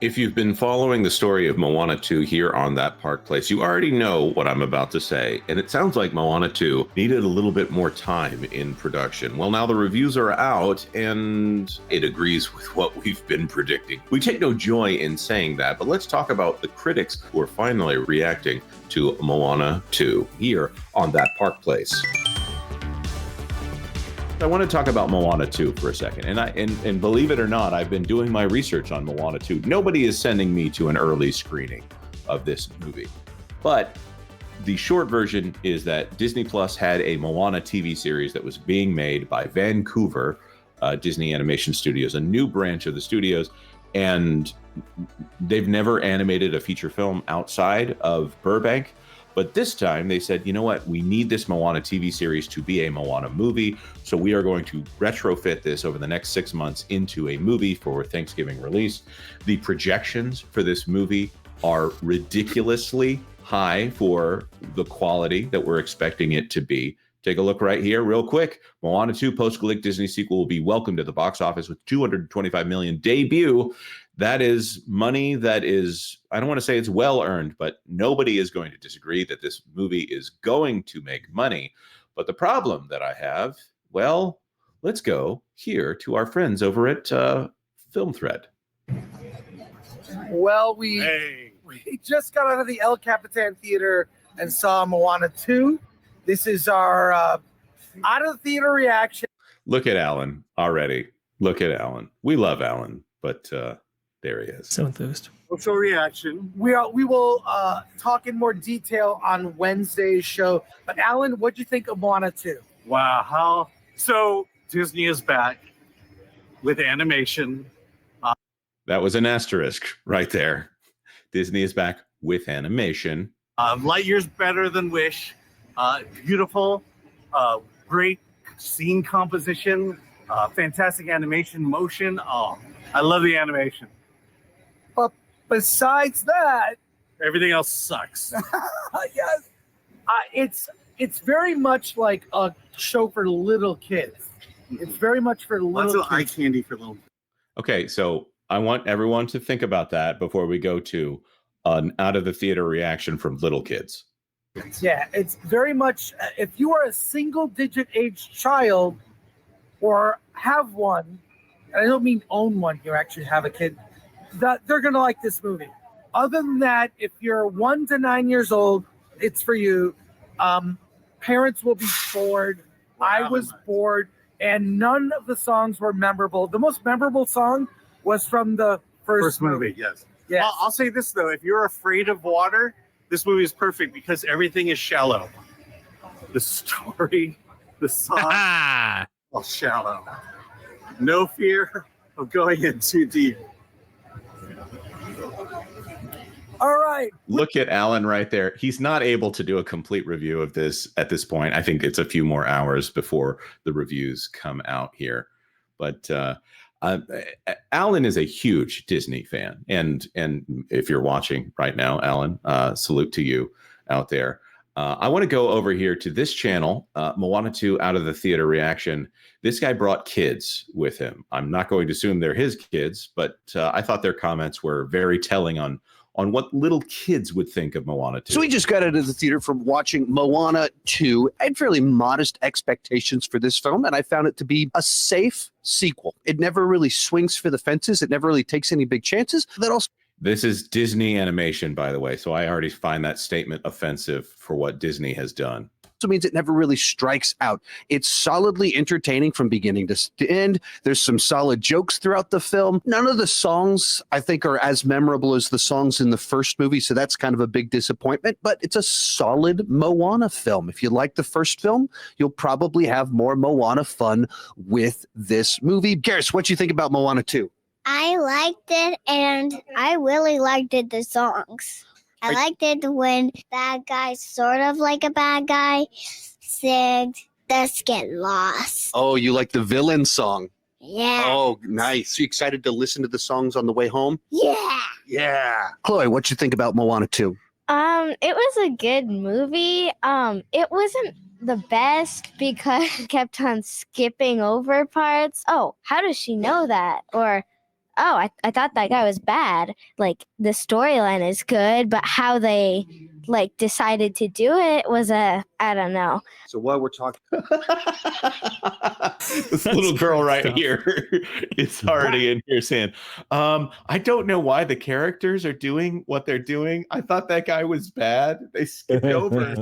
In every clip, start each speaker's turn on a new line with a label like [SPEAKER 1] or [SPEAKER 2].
[SPEAKER 1] If you've been following the story of Moana 2 here on That Park Place, you already know what I'm about to say, and it sounds like Moana 2 needed a little bit more time in production. Well, now the reviews are out, and it agrees with what we've been predicting. We take no joy in saying that, but let's talk about the critics who are finally reacting to Moana 2 here on That Park Place. I want to talk about Moana 2 for a second. And believe it or not, I've been doing my research on Moana 2. Nobody is sending me to an early screening of this movie. But the short version is that Disney Plus had a Moana TV series that was being made by Vancouver Disney Animation Studios, a new branch of the studios. And they've never animated a feature film outside of Burbank. But this time they said, you know what, we need this Moana TV series to be a Moana movie. So we are going to retrofit this over the next 6 months into a movie for Thanksgiving release. The projections for this movie are ridiculously high for the quality that we're expecting it to be. Take a look right here real quick. Moana 2 post-Golic Disney sequel will be welcomed to the box office with $225 million debut. That is money that is, I don't want to say it's well earned, but nobody is going to disagree that this movie is going to make money. But the problem that I have, well, let's go here to our friends over at Film Thread.
[SPEAKER 2] Well, we just got out of the El Capitan Theater and saw Moana 2. This is our out of the theater reaction.
[SPEAKER 1] Look at Alan already. Look at Alan. We love Alan, but there he is.
[SPEAKER 3] So enthused.
[SPEAKER 2] What's our reaction? We will talk in more detail on Wednesday's show. But Alan, what'd you think of Moana 2?
[SPEAKER 4] Wow. So Disney is back with animation.
[SPEAKER 1] That was an asterisk right there. Disney is back with animation.
[SPEAKER 4] Light years better than Wish. Beautiful, great scene composition, fantastic animation, motion. Oh, I love the animation.
[SPEAKER 2] But besides that,
[SPEAKER 4] everything else sucks.
[SPEAKER 2] Yes, it's very much like a show for little kids. It's very much for little
[SPEAKER 4] Lots of eye
[SPEAKER 2] kids.
[SPEAKER 4] candy for little kids.
[SPEAKER 1] Okay, so I want everyone to think about that before we go to an out of the theater reaction from little kids.
[SPEAKER 2] Yeah, it's very much, if you are a single-digit age child or have one, and I don't mean own one, you actually have a kid, that they're going to like this movie. Other than that, if you're 1 to 9 years old, it's for you. Parents will be bored. I was bored, and none of the songs were memorable. The most memorable song was from the first movie.
[SPEAKER 4] Yes.
[SPEAKER 2] Yes.
[SPEAKER 4] I'll say this, though. If you're afraid of water, this movie is perfect because everything is shallow. The story, the song, all shallow. No fear of going in too deep.
[SPEAKER 2] All right.
[SPEAKER 1] Look at Alan right there. He's not able to do a complete review of this at this point. I think it's a few more hours before the reviews come out here. But Alan is a huge Disney fan, and if you're watching right now, Alan, salute to you out there. I want to go over here to this channel, Moana 2 Out of the Theater Reaction. This guy brought kids with him. I'm not going to assume they're his kids, but I thought their comments were very telling on what little kids would think of Moana 2.
[SPEAKER 5] So we just got out of the theater from watching Moana 2. I had fairly modest expectations for this film, and I found it to be a safe sequel. It never really swings for the fences. It never really takes any big chances.
[SPEAKER 1] This is Disney animation, by the way, so I already find that statement offensive for what Disney has done.
[SPEAKER 5] Means it never really strikes out. It's solidly entertaining from beginning to end. There's some solid jokes throughout the film. None of the songs, I think, are as memorable as the songs in the first movie, so that's kind of a big disappointment, but it's a solid Moana film. If you like the first film, you'll probably have more Moana fun with this movie. Garrus, what do you think about Moana 2?
[SPEAKER 6] I liked it, and I really liked it, the songs. I liked it when bad guy, sort of like a bad guy, said, "Let's get lost."
[SPEAKER 5] Oh, you like the villain song?
[SPEAKER 6] Yeah.
[SPEAKER 5] Oh, nice. You excited to listen to the songs on the way home?
[SPEAKER 6] Yeah.
[SPEAKER 5] Yeah. Chloe, what you think about Moana 2?
[SPEAKER 7] It was a good movie. It wasn't the best because it kept on skipping over parts. Oh, how does she know that? Or oh, I thought that guy was bad. Like the storyline is good, but how they like decided to do it was I don't know.
[SPEAKER 5] So while we're talking,
[SPEAKER 1] this little girl right here is already in here saying, I don't know why the characters are doing what they're doing. I thought that guy was bad. They skipped over.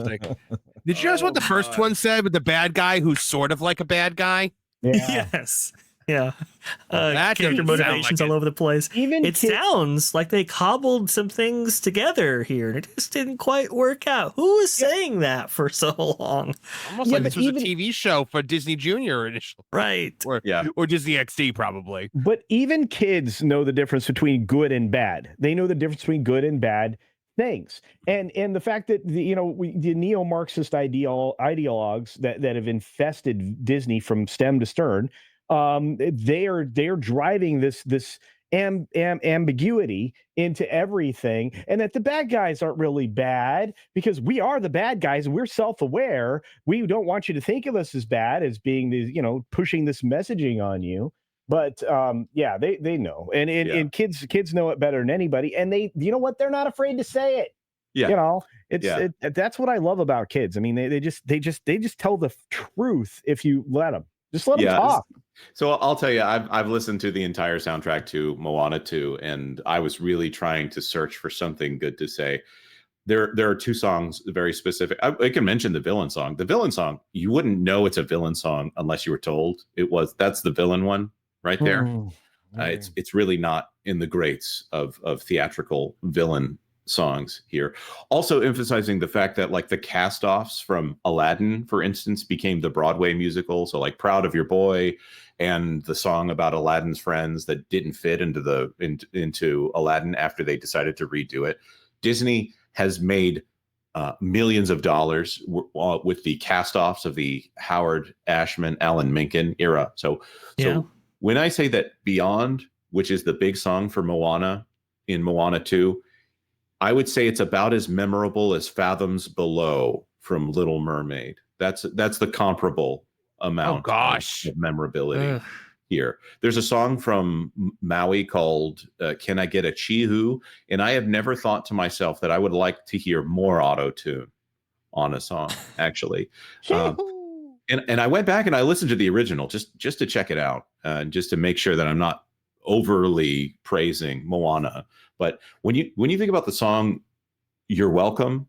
[SPEAKER 3] Did you notice what the first one said with the bad guy who's sort of like a bad guy?
[SPEAKER 8] Yeah. Yes. Yeah.
[SPEAKER 3] That
[SPEAKER 8] Character
[SPEAKER 3] doesn't sound
[SPEAKER 8] motivations
[SPEAKER 3] like
[SPEAKER 8] all
[SPEAKER 3] it.
[SPEAKER 8] over the place.
[SPEAKER 9] Even
[SPEAKER 8] It sounds like they cobbled some things together here, and it just didn't quite work out. Who was saying that for so long?
[SPEAKER 3] Almost like this was a TV show for Disney Junior initially.
[SPEAKER 8] Right.
[SPEAKER 3] Or Disney XD probably.
[SPEAKER 9] But even kids know the difference between good and bad. They know the difference between good and bad things. And the fact that the neo-Marxist ideologues that have infested Disney from stem to stern, they're driving this ambiguity into everything, and that the bad guys aren't really bad because we are the bad guys and we're self-aware. We don't want you to think of us as bad as being the pushing this messaging on you. But they know, and kids know it better than anybody, and they they're not afraid to say it.
[SPEAKER 1] Yeah,
[SPEAKER 9] that's what I love about kids. I mean, they just tell the truth if you let them. Just let them talk.
[SPEAKER 1] So I'll tell you, I've listened to the entire soundtrack to Moana 2, and I was really trying to search for something good to say. There are two songs very specific. I can mention the villain song. The villain song, you wouldn't know it's a villain song unless you were told it was. That's the villain one right there. It's really not in the greats of theatrical villain songs here. Also emphasizing the fact that like the cast-offs from Aladdin, for instance, became the Broadway musical. So like Proud of Your Boy and the song about Aladdin's friends that didn't fit into Aladdin after they decided to redo it. Disney has made millions of dollars with the cast-offs of the Howard Ashman, Alan Menken era. So when I say that Beyond, which is the big song for Moana in Moana 2, I would say it's about as memorable as Fathoms Below from Little Mermaid. That's the comparable amount of memorability here. There's a song from Maui called Can I Get a Chihu? And I have never thought to myself that I would like to hear more auto-tune on a song, actually. And I went back and I listened to the original just to check it out, just to make sure that I'm not overly praising Moana. But when you think about the song You're Welcome,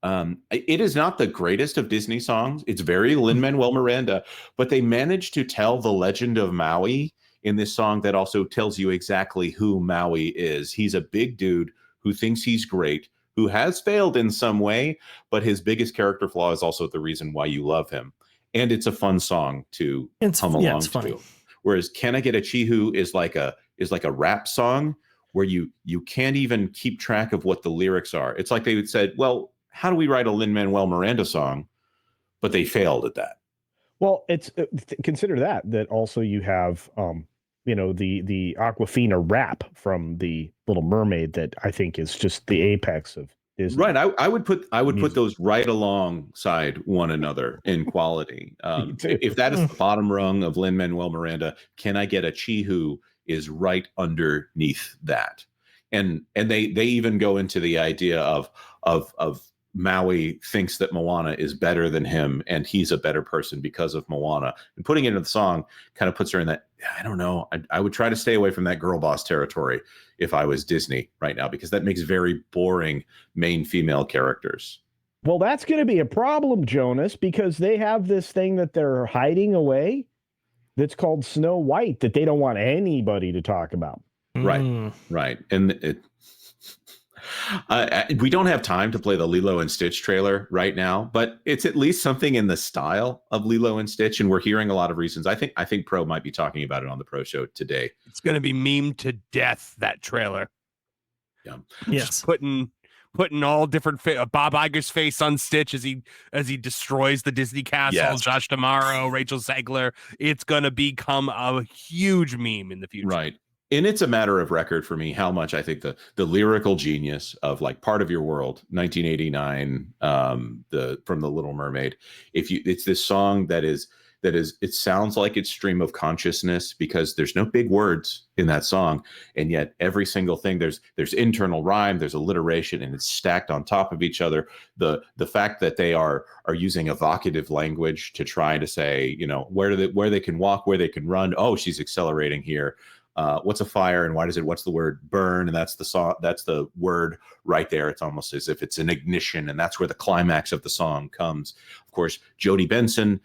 [SPEAKER 1] it is not the greatest of Disney songs. It's very Lin-Manuel Miranda, but they managed to tell the legend of Maui in this song that also tells you exactly who Maui is. He's a big dude who thinks he's great, who has failed in some way, but his biggest character flaw is also the reason why you love him. And it's a fun song to hum along to. Whereas Can I Get a Chihu is like a rap song where you can't even keep track of what the lyrics are. It's like they would said, well, how do we write a Lin-Manuel Miranda song? But they failed at that.
[SPEAKER 9] Well, it's consider that also you have the Aquafina rap from the Little Mermaid that I think is just the apex of Disney.
[SPEAKER 1] Right. I would put those right alongside one another in quality. If that is the bottom rung of Lin-Manuel Miranda, Can I Get a Chihu is right underneath that. And they even go into the idea of Maui thinks that Moana is better than him and he's a better person because of Moana. And putting it in the song kind of puts her in that, I don't know, I would try to stay away from that girl boss territory if I was Disney right now, because that makes very boring main female characters.
[SPEAKER 9] Well, that's going to be a problem, Jonas, because they have this thing that they're hiding away that's called Snow White that they don't want anybody to talk about.
[SPEAKER 1] Right. And we don't have time to play the Lilo and Stitch trailer right now, but it's at least something in the style of Lilo and Stitch, and we're hearing a lot of reasons. I think Pro might be talking about it on the Pro Show today.
[SPEAKER 3] It's going to be memed to death, that trailer.
[SPEAKER 1] Yeah.
[SPEAKER 8] Yes.
[SPEAKER 3] Just putting all different Bob Iger's face on Stitch as he destroys the Disney castle.
[SPEAKER 1] Yes.
[SPEAKER 3] Josh D'Amaro, Rachel Zegler. It's going to become a huge meme in the future.
[SPEAKER 1] Right. And it's a matter of record for me how much I think the lyrical genius of like Part of Your World, 1989, from The Little Mermaid. It's this song that is that is, it sounds like it's stream of consciousness because there's no big words in that song, and yet every single thing, there's internal rhyme, there's alliteration, and it's stacked on top of each other. The fact that they are using evocative language to try to say, you know, where they can walk, where they can run. Oh, she's accelerating here. What's a fire, and what's the word burn? And that's the word right there. It's almost as if it's an ignition, and that's where the climax of the song comes. Of course, Jodi Benson,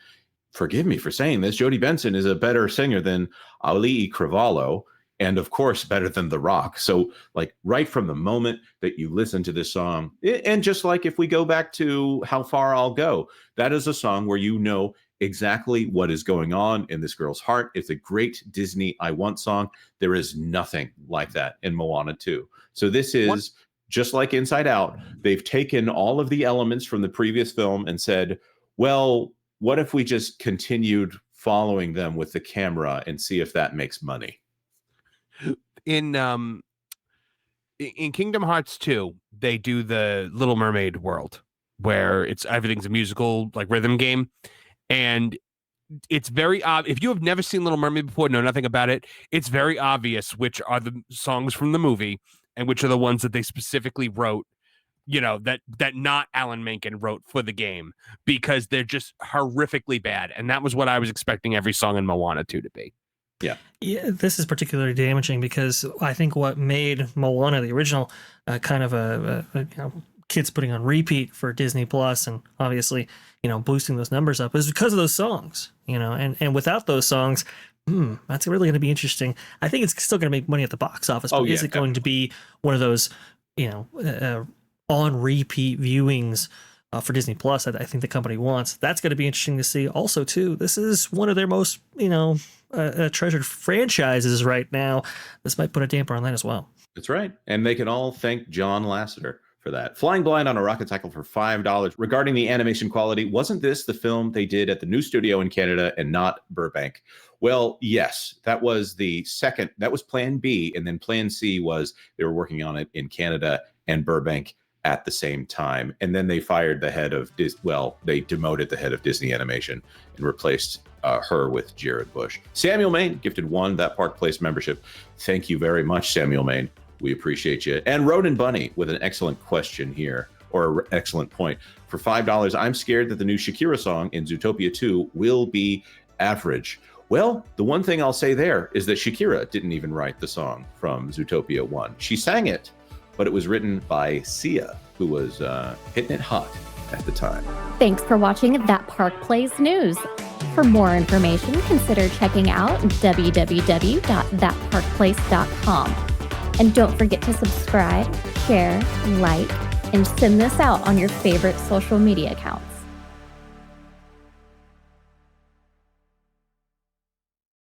[SPEAKER 1] forgive me for saying this, Jodi Benson is a better singer than auli'i Cravalho, and of course better than The Rock. So like right from the moment that you listen to this song, and just like if we go back to How Far I'll Go, that is a song where you know exactly what is going on in this girl's heart. It's a great Disney I Want song. There is nothing like that in Moana 2. So this is just like Inside Out. They've taken all of the elements from the previous film and said, well, what if we just continued following them with the camera and see if that makes money?
[SPEAKER 3] In Kingdom Hearts 2, they do the Little Mermaid world where everything's a musical like rhythm game. And it's very if you have never seen Little Mermaid before, know nothing about it, it's very obvious which are the songs from the movie and which are the ones that they specifically wrote, you know, that not Alan Menken wrote for the game, because they're just horrifically bad. And that was what I was expecting every song in Moana 2 to be.
[SPEAKER 8] Yeah, this is particularly damaging because I think what made Moana, the original, kind of a you know, kids putting on repeat for Disney Plus, and obviously, you know, boosting those numbers up, is because of those songs, you know, and without those songs, that's really going to be interesting. I think it's still going to make money at the box office, but is it going to be one of those, you know, on repeat viewings for Disney Plus that I think the company wants? That's going to be interesting to see. Also, too, this is one of their most, you know, treasured franchises right now. This might put a damper on that as well.
[SPEAKER 1] That's right. And they can all thank John Lasseter for that. Flying Blind on a Rocket Cycle for $5. Regarding the animation quality, wasn't this the film they did at the new studio in Canada and not Burbank? Well, yes, that was the second. That was Plan B. And then Plan C was they were working on it in Canada and Burbank at the same time. And then they fired the head of they demoted the head of Disney Animation and replaced her with Jared Bush. Samuel Maine gifted one That Park Place membership. Thank you very much, Samuel Maine. We appreciate you. And Ronan Bunny with an excellent question here, or an excellent point. For $5, I'm scared that the new Shakira song in Zootopia 2 will be average. Well, the one thing I'll say there is that Shakira didn't even write the song from Zootopia 1. She sang it, but it was written by Sia, who was hitting it hot at the time.
[SPEAKER 10] Thanks for watching That Park Plays News. For more information, consider checking out www.thatparkplace.com. And don't forget to subscribe, share, like, and send this out on your favorite social media accounts.